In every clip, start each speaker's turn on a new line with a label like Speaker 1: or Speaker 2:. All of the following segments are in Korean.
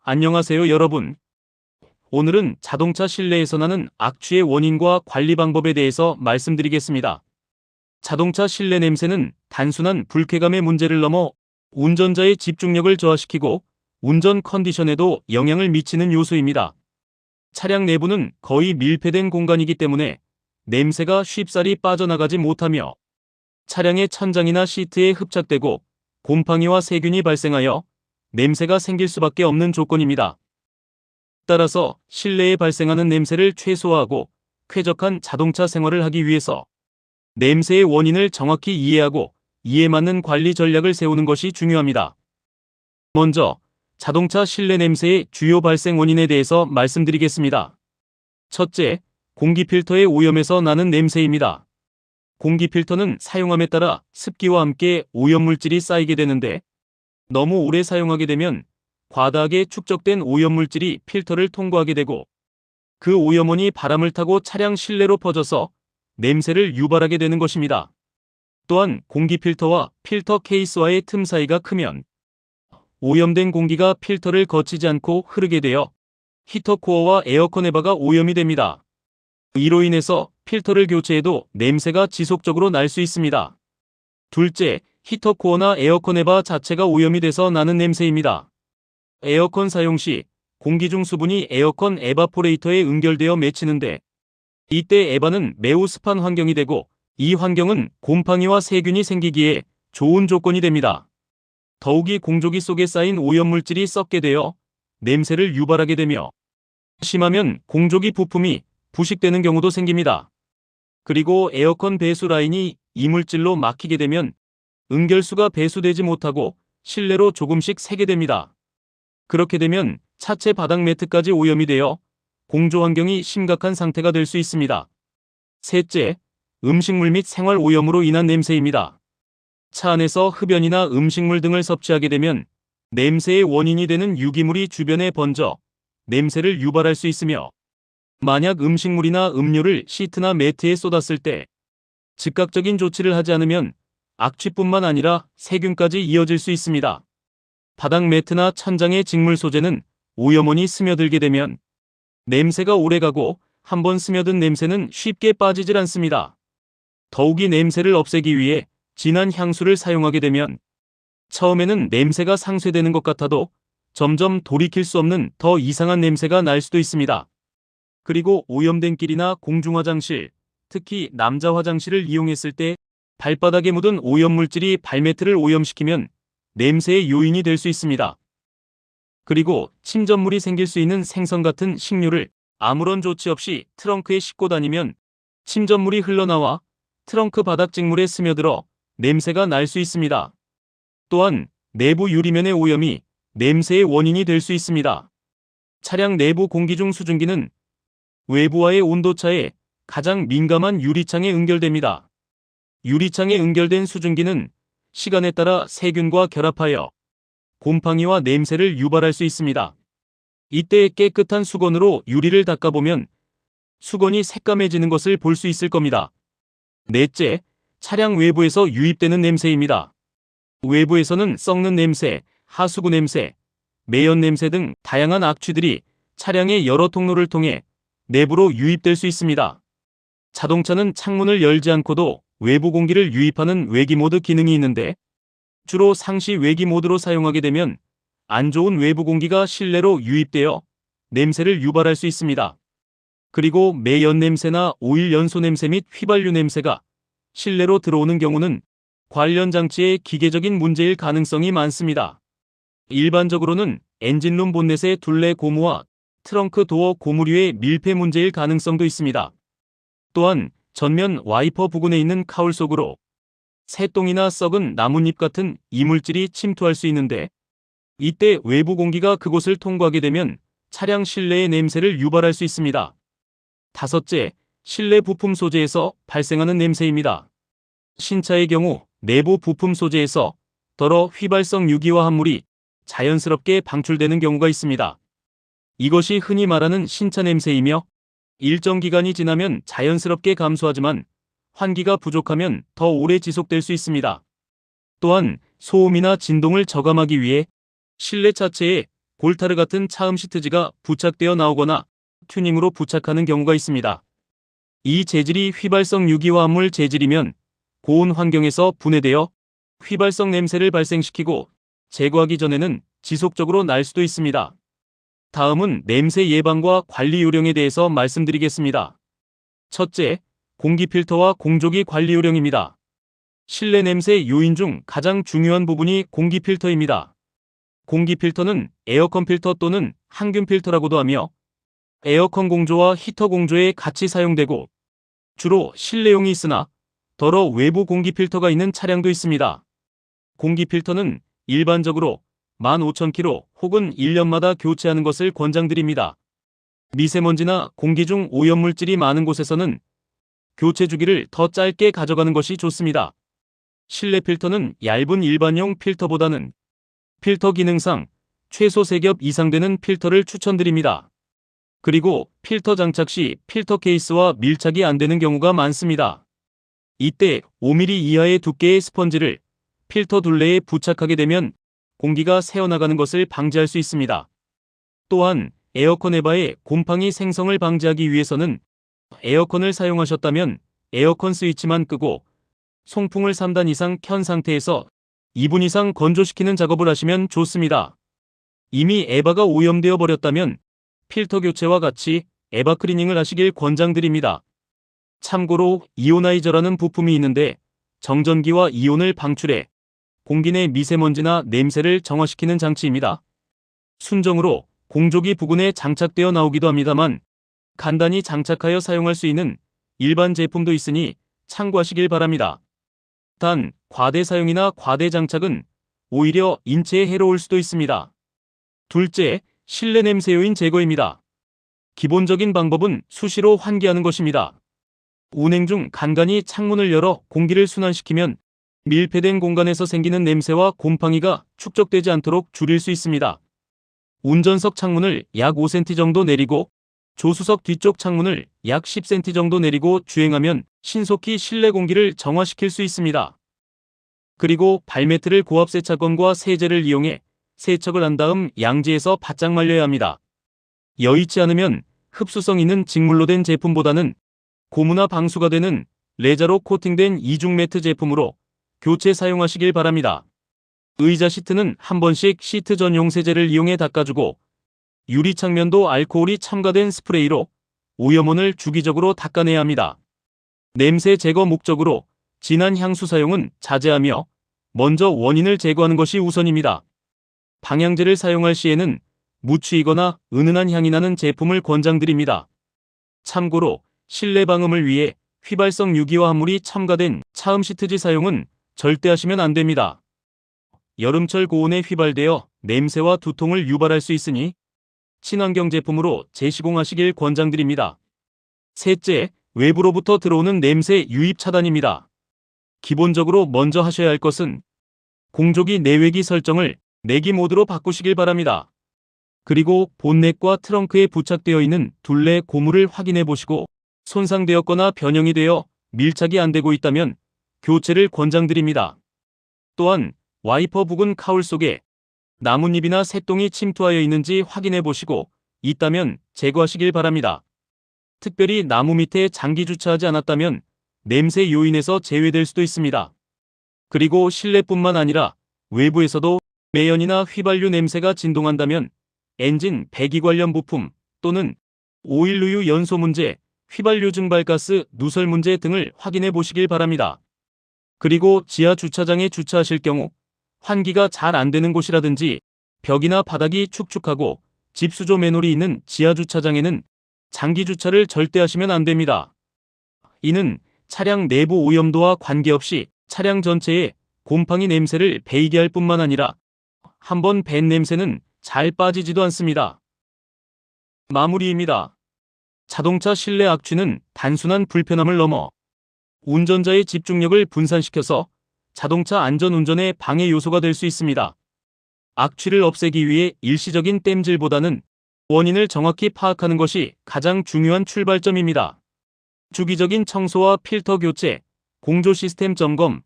Speaker 1: 안녕하세요, 여러분. 오늘은 자동차 실내에서 나는 악취의 원인과 관리 방법에 대해서 말씀드리겠습니다. 자동차 실내 냄새는 단순한 불쾌감의 문제를 넘어 운전자의 집중력을 저하시키고 운전 컨디션에도 영향을 미치는 요소입니다. 차량 내부는 거의 밀폐된 공간이기 때문에 냄새가 쉽사리 빠져나가지 못하며 차량의 천장이나 시트에 흡착되고 곰팡이와 세균이 발생하여 냄새가 생길 수밖에 없는 조건입니다. 따라서 실내에 발생하는 냄새를 최소화하고 쾌적한 자동차 생활을 하기 위해서 냄새의 원인을 정확히 이해하고 이에 맞는 관리 전략을 세우는 것이 중요합니다. 먼저 자동차 실내 냄새의 주요 발생 원인에 대해서 말씀드리겠습니다. 첫째, 공기 필터의 오염에서 나는 냄새입니다. 공기 필터는 사용함에 따라 습기와 함께 오염물질이 쌓이게 되는데 너무 오래 사용하게 되면 과다하게 축적된 오염물질이 필터를 통과하게 되고 그 오염원이 바람을 타고 차량 실내로 퍼져서 냄새를 유발하게 되는 것입니다. 또한 공기 필터와 필터 케이스와의 틈 사이가 크면 오염된 공기가 필터를 거치지 않고 흐르게 되어 히터 코어와 에어컨 에바가 오염이 됩니다. 이로 인해서 필터를 교체해도 냄새가 지속적으로 날 수 있습니다. 둘째, 히터 코어나 에어컨 에바 자체가 오염이 돼서 나는 냄새입니다. 에어컨 사용 시 공기 중 수분이 에어컨 에바포레이터에 응결되어 맺히는데 이때 에바는 매우 습한 환경이 되고 이 환경은 곰팡이와 세균이 생기기에 좋은 조건이 됩니다. 더욱이 공조기 속에 쌓인 오염물질이 썩게 되어 냄새를 유발하게 되며 심하면 공조기 부품이 부식되는 경우도 생깁니다. 그리고 에어컨 배수 라인이 이물질로 막히게 되면 응결수가 배수되지 못하고 실내로 조금씩 새게 됩니다. 그렇게 되면 차체 바닥 매트까지 오염이 되어 공조 환경이 심각한 상태가 될 수 있습니다. 셋째, 음식물 및 생활 오염으로 인한 냄새입니다. 차 안에서 흡연이나 음식물 등을 섭취하게 되면 냄새의 원인이 되는 유기물이 주변에 번져 냄새를 유발할 수 있으며 만약 음식물이나 음료를 시트나 매트에 쏟았을 때 즉각적인 조치를 하지 않으면 악취뿐만 아니라 세균까지 이어질 수 있습니다. 바닥 매트나 천장의 직물 소재는 오염원이 스며들게 되면 냄새가 오래가고 한번 스며든 냄새는 쉽게 빠지질 않습니다. 더욱이 냄새를 없애기 위해 진한 향수를 사용하게 되면 처음에는 냄새가 상쇄되는 것 같아도 점점 돌이킬 수 없는 더 이상한 냄새가 날 수도 있습니다. 그리고 오염된 길이나 공중화장실, 특히 남자 화장실을 이용했을 때 발바닥에 묻은 오염물질이 발매트를 오염시키면 냄새의 요인이 될 수 있습니다. 그리고 침전물이 생길 수 있는 생선 같은 식류를 아무런 조치 없이 트렁크에 싣고 다니면 침전물이 흘러나와 트렁크 바닥 직물에 스며들어 냄새가 날 수 있습니다. 또한 내부 유리면의 오염이 냄새의 원인이 될 수 있습니다. 차량 내부 공기 중 수증기는 외부와의 온도차에 가장 민감한 유리창에 응결됩니다. 유리창에 응결된 수증기는 시간에 따라 세균과 결합하여 곰팡이와 냄새를 유발할 수 있습니다. 이때 깨끗한 수건으로 유리를 닦아보면 수건이 새까매지는 것을 볼 수 있을 겁니다. 넷째, 차량 외부에서 유입되는 냄새입니다. 외부에서는 썩는 냄새, 하수구 냄새, 매연 냄새 등 다양한 악취들이 차량의 여러 통로를 통해 내부로 유입될 수 있습니다. 자동차는 창문을 열지 않고도 외부 공기를 유입하는 외기 모드 기능이 있는데 주로 상시 외기 모드로 사용하게 되면 안 좋은 외부 공기가 실내로 유입되어 냄새를 유발할 수 있습니다. 그리고 매연 냄새나 오일 연소 냄새 및 휘발유 냄새가 실내로 들어오는 경우는 관련 장치의 기계적인 문제일 가능성이 많습니다. 일반적으로는 엔진룸 본넷의 둘레 고무와 트렁크 도어 고무류의 밀폐 문제일 가능성도 있습니다. 또한 전면 와이퍼 부근에 있는 카울 속으로 새똥이나 썩은 나뭇잎 같은 이물질이 침투할 수 있는데 이때 외부 공기가 그곳을 통과하게 되면 차량 실내의 냄새를 유발할 수 있습니다. 다섯째, 실내 부품 소재에서 발생하는 냄새입니다. 신차의 경우 내부 부품 소재에서 더러 휘발성 유기화 합물이 자연스럽게 방출되는 경우가 있습니다. 이것이 흔히 말하는 신차 냄새이며 일정 기간이 지나면 자연스럽게 감소하지만 환기가 부족하면 더 오래 지속될 수 있습니다. 또한 소음이나 진동을 저감하기 위해 실내 차체에 골타르 같은 차음 시트지가 부착되어 나오거나 튜닝으로 부착하는 경우가 있습니다. 이 재질이 휘발성 유기화합물 재질이면 고온 환경에서 분해되어 휘발성 냄새를 발생시키고 제거하기 전에는 지속적으로 날 수도 있습니다. 다음은 냄새 예방과 관리 요령에 대해서 말씀드리겠습니다. 첫째, 공기 필터와 공조기 관리 요령입니다. 실내 냄새 요인 중 가장 중요한 부분이 공기 필터입니다. 공기 필터는 에어컨 필터 또는 항균 필터라고도 하며 에어컨 공조와 히터 공조에 같이 사용되고 주로 실내용이 있으나 더러 외부 공기 필터가 있는 차량도 있습니다. 공기 필터는 일반적으로 15,000km 혹은 1년마다 교체하는 것을 권장드립니다. 미세먼지나 공기 중 오염물질이 많은 곳에서는 교체 주기를 더 짧게 가져가는 것이 좋습니다. 실내 필터는 얇은 일반용 필터보다는 필터 기능상 최소 3겹 이상 되는 필터를 추천드립니다. 그리고 필터 장착 시 필터 케이스와 밀착이 안 되는 경우가 많습니다. 이때 5mm 이하의 두께의 스펀지를 필터 둘레에 부착하게 되면 공기가 새어나가는 것을 방지할 수 있습니다. 또한 에어컨 에바의 곰팡이 생성을 방지하기 위해서는 에어컨을 사용하셨다면 에어컨 스위치만 끄고 송풍을 3단 이상 켠 상태에서 2분 이상 건조시키는 작업을 하시면 좋습니다. 이미 에바가 오염되어 버렸다면 필터 교체와 같이 에바 클리닝을 하시길 권장드립니다. 참고로 이오나이저라는 부품이 있는데 정전기와 이온을 방출해 공기 내 미세먼지나 냄새를 정화시키는 장치입니다. 순정으로 공조기 부근에 장착되어 나오기도 합니다만 간단히 장착하여 사용할 수 있는 일반 제품도 있으니 참고하시길 바랍니다. 단, 과대 사용이나 과대 장착은 오히려 인체에 해로울 수도 있습니다. 둘째, 실내 냄새 요인 제거입니다. 기본적인 방법은 수시로 환기하는 것입니다. 운행 중 간간히 창문을 열어 공기를 순환시키면 밀폐된 공간에서 생기는 냄새와 곰팡이가 축적되지 않도록 줄일 수 있습니다. 운전석 창문을 약 5cm 정도 내리고 조수석 뒤쪽 창문을 약 10cm 정도 내리고 주행하면 신속히 실내 공기를 정화시킬 수 있습니다. 그리고 발매트를 고압 세차건과 세제를 이용해 세척을 한 다음 양지에서 바짝 말려야 합니다. 여의치 않으면 흡수성 있는 직물로 된 제품보다는 고무나 방수가 되는 레자로 코팅된 이중 매트 제품으로 교체 사용하시길 바랍니다. 의자 시트는 한 번씩 시트 전용 세제를 이용해 닦아주고 유리창면도 알코올이 첨가된 스프레이로 오염원을 주기적으로 닦아내야 합니다. 냄새 제거 목적으로 진한 향수 사용은 자제하며 먼저 원인을 제거하는 것이 우선입니다. 방향제를 사용할 시에는 무취이거나 은은한 향이 나는 제품을 권장드립니다. 참고로 실내 방음을 위해 휘발성 유기화합물이 첨가된 차음 시트지 사용은 절대 하시면 안 됩니다. 여름철 고온에 휘발되어 냄새와 두통을 유발할 수 있으니 친환경 제품으로 재시공하시길 권장드립니다. 셋째, 외부로부터 들어오는 냄새 유입 차단입니다. 기본적으로 먼저 하셔야 할 것은 공조기 내외기 설정을 내기 모드로 바꾸시길 바랍니다. 그리고 본넷과 트렁크에 부착되어 있는 둘레 고무를 확인해 보시고 손상되었거나 변형이 되어 밀착이 안 되고 있다면 교체를 권장드립니다. 또한 와이퍼 부근 카울 속에 나뭇잎이나 새똥이 침투하여 있는지 확인해 보시고 있다면 제거하시길 바랍니다. 특별히 나무 밑에 장기 주차하지 않았다면 냄새 요인에서 제외될 수도 있습니다. 그리고 실내뿐만 아니라 외부에서도 매연이나 휘발유 냄새가 진동한다면 엔진 배기 관련 부품 또는 오일 누유 연소 문제, 휘발유 증발가스 누설 문제 등을 확인해 보시길 바랍니다. 그리고 지하 주차장에 주차하실 경우 환기가 잘 안 되는 곳이라든지 벽이나 바닥이 축축하고 집수조 매놀이 있는 지하 주차장에는 장기 주차를 절대 하시면 안 됩니다. 이는 차량 내부 오염도와 관계없이 차량 전체에 곰팡이 냄새를 배이게 할 뿐만 아니라 한번 밴 냄새는 잘 빠지지도 않습니다. 마무리입니다. 자동차 실내 악취는 단순한 불편함을 넘어 운전자의 집중력을 분산시켜서 자동차 안전운전의 방해 요소가 될 수 있습니다. 악취를 없애기 위해 일시적인 땜질보다는 원인을 정확히 파악하는 것이 가장 중요한 출발점입니다. 주기적인 청소와 필터 교체, 공조 시스템 점검,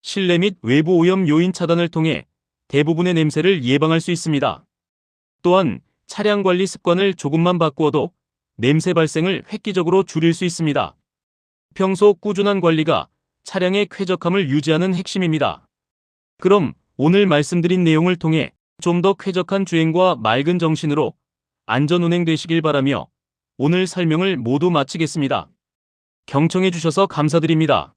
Speaker 1: 실내 및 외부 오염 요인 차단을 통해 대부분의 냄새를 예방할 수 있습니다. 또한 차량 관리 습관을 조금만 바꾸어도 냄새 발생을 획기적으로 줄일 수 있습니다. 평소 꾸준한 관리가 차량의 쾌적함을 유지하는 핵심입니다. 그럼 오늘 말씀드린 내용을 통해 좀 더 쾌적한 주행과 맑은 정신으로 안전 운행되시길 바라며 오늘 설명을 모두 마치겠습니다. 경청해 주셔서 감사드립니다.